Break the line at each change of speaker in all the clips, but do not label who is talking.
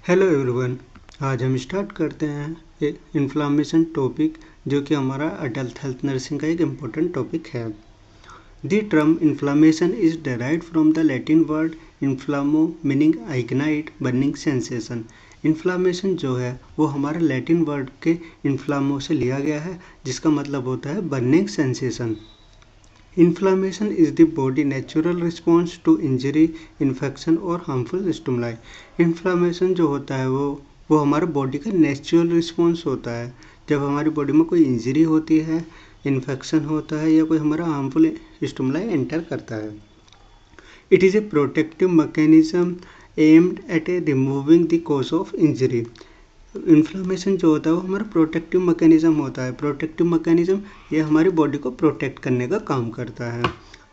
Hello everyone. आज हम start करते हैं इन्फ्लामेशन टॉपिक, जो कि हमारा अडल्ट हेल्थ नर्सिंग का एक इम्पोर्टेंट टॉपिक है। The term inflammation is derived from the Latin word inflammo meaning ignite burning sensation. Inflammation जो है वो हमारा लैटिन वर्ड के इन्फ्लामो से लिया गया है, जिसका मतलब होता है burning sensation. Inflammation is the body natural response to injury, infection और हार्मफुल स्टिमुलाई। इन्फ्लामेशन जो होता है वो हमारे बॉडी का नेचुरल रिस्पॉन्स होता है जब हमारी बॉडी में कोई इंजरी होती है, इन्फेक्शन होता है या कोई हमारा हार्मफुल स्टिमुलाई एंटर करता है। It is a protective mechanism aimed at A removing the cause of injury. Inflammation जो होता है वो हमारा प्रोटेक्टिव मैकेनिज्म होता है। प्रोटेक्टिव मैकेनिज्म ये हमारी बॉडी को प्रोटेक्ट करने का काम करता है,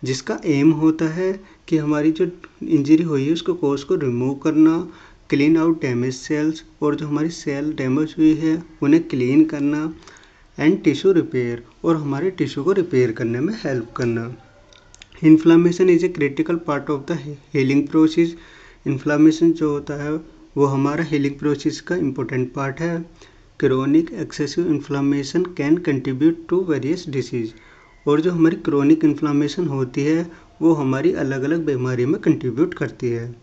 जिसका एम होता है कि हमारी जो इंजरी हुई है उसको कॉज को रिमूव करना, क्लीन आउट डैमेज सेल्स, और जो हमारी सेल डैमेज हुई है उन्हें क्लीन करना, एंड टिश्यू रिपेयर, और हमारे टिश्यू को रिपेयर करने में हेल्प करना। Inflammation is a critical part of the healing process. Inflammation जो होता है वो हमारा हीलिंग प्रोसेस का इम्पोर्टेंट पार्ट है। Chronic excessive inflammation can contribute to various disease. और जो हमारी क्रोनिक इन्फ्लामेशन होती है वो हमारी अलग अलग बीमारी में कंट्रीब्यूट करती है।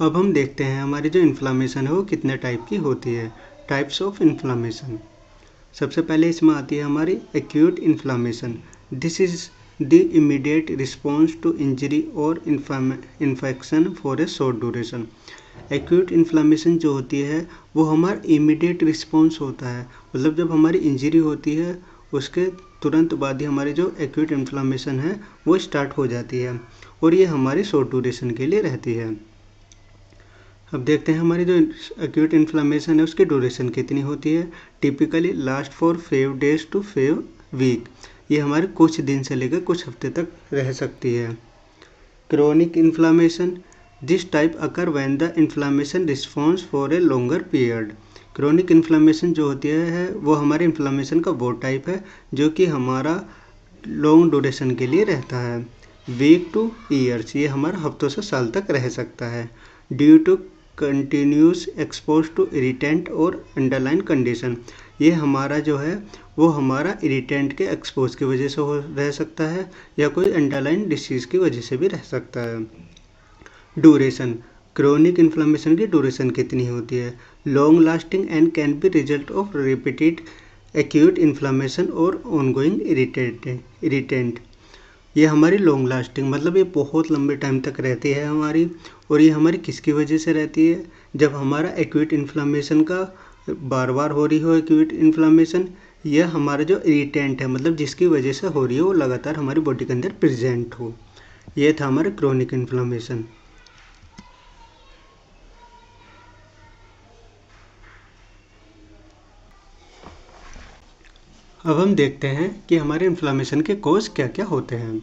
अब हम देखते हैं हमारी जो इन्फ्लामेशन है वो कितने टाइप की होती है। Types of inflammation. सबसे पहले इसमें आती है हमारी acute inflammation. This is the immediate response to injury और infection for a short duration. Acute inflammation जो होती है वो हमारा इमीडिएट रिस्पॉन्स होता है, मतलब जब हमारी इंजरी होती है उसके तुरंत बाद ही हमारी जो एक्यूट इन्फ्लामेशन है वो स्टार्ट हो जाती है, और ये हमारी शॉर्ट ड्यूरेशन के लिए रहती है। अब देखते हैं हमारी जो एक्यूट इन्फ्लामेशन है उसकी ड्यूरेशन कितनी होती है। Typically last for 5 days to 5 week. ये हमारे कुछ दिन से लेकर कुछ हफ्ते तक रह सकती है। Chronic inflammation. This type occur when the inflammation response for a longer period. Chronic inflammation जो होती है वो हमारे इन्फ्लामेशन का वो टाइप है जो कि हमारा लॉन्ग ड्यूरेशन के लिए रहता है। वीक टू ईयर्स, ये हमारा हफ्तों से साल तक रह सकता है। Due to continuous expose to irritant और अंडरलाइन कंडीशन। ये हमारा जो है वो हमारा इरिटेंट के एक्सपोज की वजह से रह सकता है या कोई अंडरलाइन डिसीज़ की वजह से भी रह सकता है। ड्यूरेशन। क्रोनिक इन्फ्लामेशन की ड्यूरेशन कितनी होती है। Long lasting and can be result of repeated acute inflammation और ऑनगोइंग इरिटेंट। ये हमारी लॉन्ग लास्टिंग, मतलब ये बहुत लंबे टाइम तक रहती है हमारी, और ये हमारी किसकी वजह से रहती है, जब हमारा एक्यूट इन्फ्लामेशन का बार बार हो रही हो एक्यूट इन्फ्लामेशन, यह हमारा जो इरिटेंट है मतलब जिसकी वजह से हो रही है वो लगातार हमारी बॉडी के अंदर प्रेजेंट हो। ये था हमारा क्रोनिक इन्फ्लामेशन। अब हम देखते हैं कि हमारे इन्फ्लामेशन के कॉज क्या क्या होते हैं।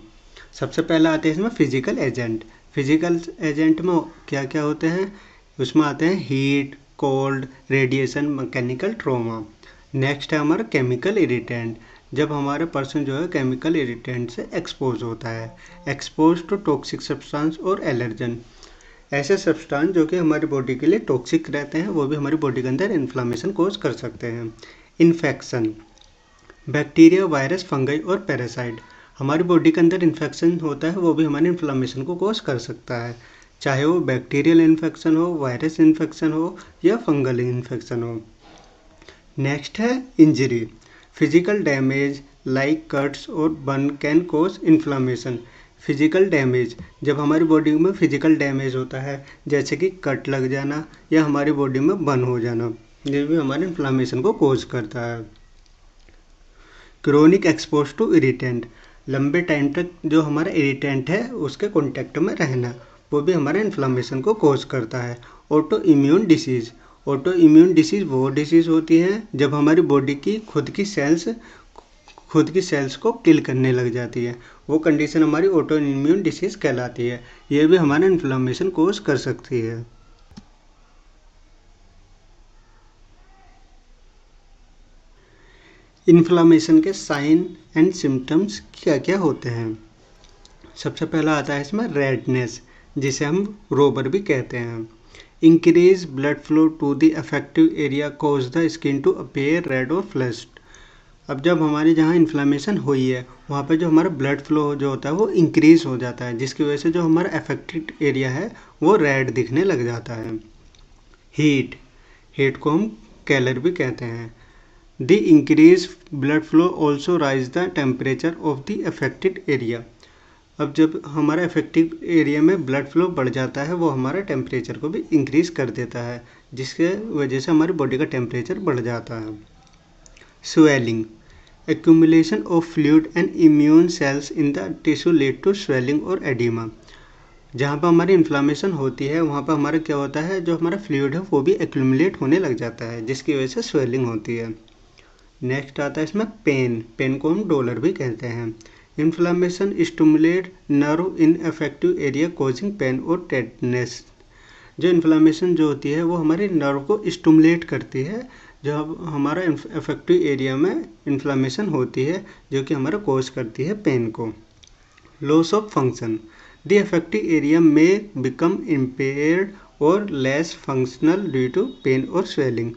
सबसे पहला आते हैं इसमें फिजिकल एजेंट। फिजिकल एजेंट में क्या क्या होते हैं, उसमें आते हैं heat, cold, radiation, mechanical trauma. Next है हमारा केमिकल इरिटेंट, जब हमारा पर्सन जो है केमिकल इरिटेंट से एक्सपोज होता है। एक्सपोज टू टॉक्सिक सब्सटेंस और एलर्जन, ऐसे सब्सटेंस जो कि हमारी बॉडी के लिए टॉक्सिक रहते हैं वो भी हमारी बॉडी के अंदर इन्फ्लामेशन कॉज कर सकते हैं। इन्फेक्शन। बैक्टीरिया, वायरस, फंगई और पैरासाइट, हमारी बॉडी के अंदर इन्फेक्शन होता है वो भी हमारे इन्फ्लामेशन को कॉज कर सकता है, चाहे वो बैक्टीरियल इन्फेक्शन हो, वायरस इन्फेक्शन हो या फंगल इन्फेक्शन हो। नेक्स्ट है injury. Physical damage like cuts और burn can cause inflammation. Physical damage, जब हमारी बॉडी में फिजिकल डैमेज होता है जैसे कि कट लग जाना या हमारी बॉडी में बर्न हो जाना, ये भी हमारे इन्फ्लामेशन को कॉज करता है। क्रोनिक एक्सपोज टू इरिटेंट, लंबे टाइम तक जो हमारा इरिटेंट है उसके कांटेक्ट में रहना, वो भी हमारे इन्फ्लामेशन को कॉज करता है। Auto immune disease. Auto immune disease वो डिसीज़ होती है जब हमारी बॉडी की खुद की सेल्स को किल करने लग जाती है, वो कंडीशन हमारी ऑटो इम्यून डिसीज़ कहलाती है। ये भी हमारा इन्फ्लामेशन कॉज कर सकती है। इन्फ्लामेशन के साइन एंड सिम्टम्स क्या क्या होते हैं। सबसे पहला आता है इसमें रेडनेस, जिसे हम रोबर भी कहते हैं। Increase blood flow to the affective area cause the skin to appear red और फ्लश्ड। अब जब हमारी जहाँ इन्फ्लेमेशन हुई है वहाँ पे जो हमारा ब्लड फ्लो जो होता है वो इंक्रीज हो जाता है, जिसकी वजह से जो हमारा अफेक्टेड एरिया है वो रेड दिखने लग जाता है। हीट, हीट को हम कैलर भी कहते हैं। The increase blood flow also rise the temperature of the affected area. अब जब हमारा अफेक्टेड एरिया में ब्लड फ्लो बढ़ जाता है वो हमारा टेम्परेचर को भी इंक्रीज कर देता है, जिसके वजह से हमारी बॉडी का टेम्परेचर बढ़ जाता है। Swelling, accumulation of fluid and immune cells in the tissue lead to swelling और edema। जहाँ पर हमारी इन्फ्लामेशन होती है वहाँ पर हमारा क्या होता है, जो हमारा फ्लूइड है वो भी एक्यूमुलेट होने लग जाता है, जिसकी वजह से स्वेलिंग होती है। नेक्स्ट आता है इसमें पेन, पेन को हम डॉलर भी कहते हैं। Inflammation stimulate nerve in affective area causing pain और टेडनेस। जो इन्फ्लामेशन जो होती है वो हमारे नर्व को स्टिमुलेट करती है जब हमारा अफेक्टिव एरिया में इन्फ्लामेशन होती है, जो कि हमारा कॉज करती है पेन को। Loss of function, the affective area में बिकम इम्पेयर्ड और less functional due to pain और स्वेलिंग।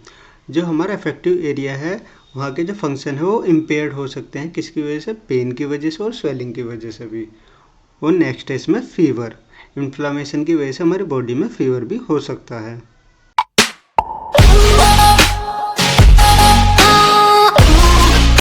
जो हमारा अफेक्टिव एरिया है वहाँ के जो फंक्शन है वो इम्पेयर्ड हो सकते हैं, किसकी वजह से, पेन की वजह से और स्वेलिंग की वजह से भी। और नेक्स्ट है इसमें फीवर, इन्फ्लामेशन की वजह से हमारी बॉडी में फीवर भी हो सकता है।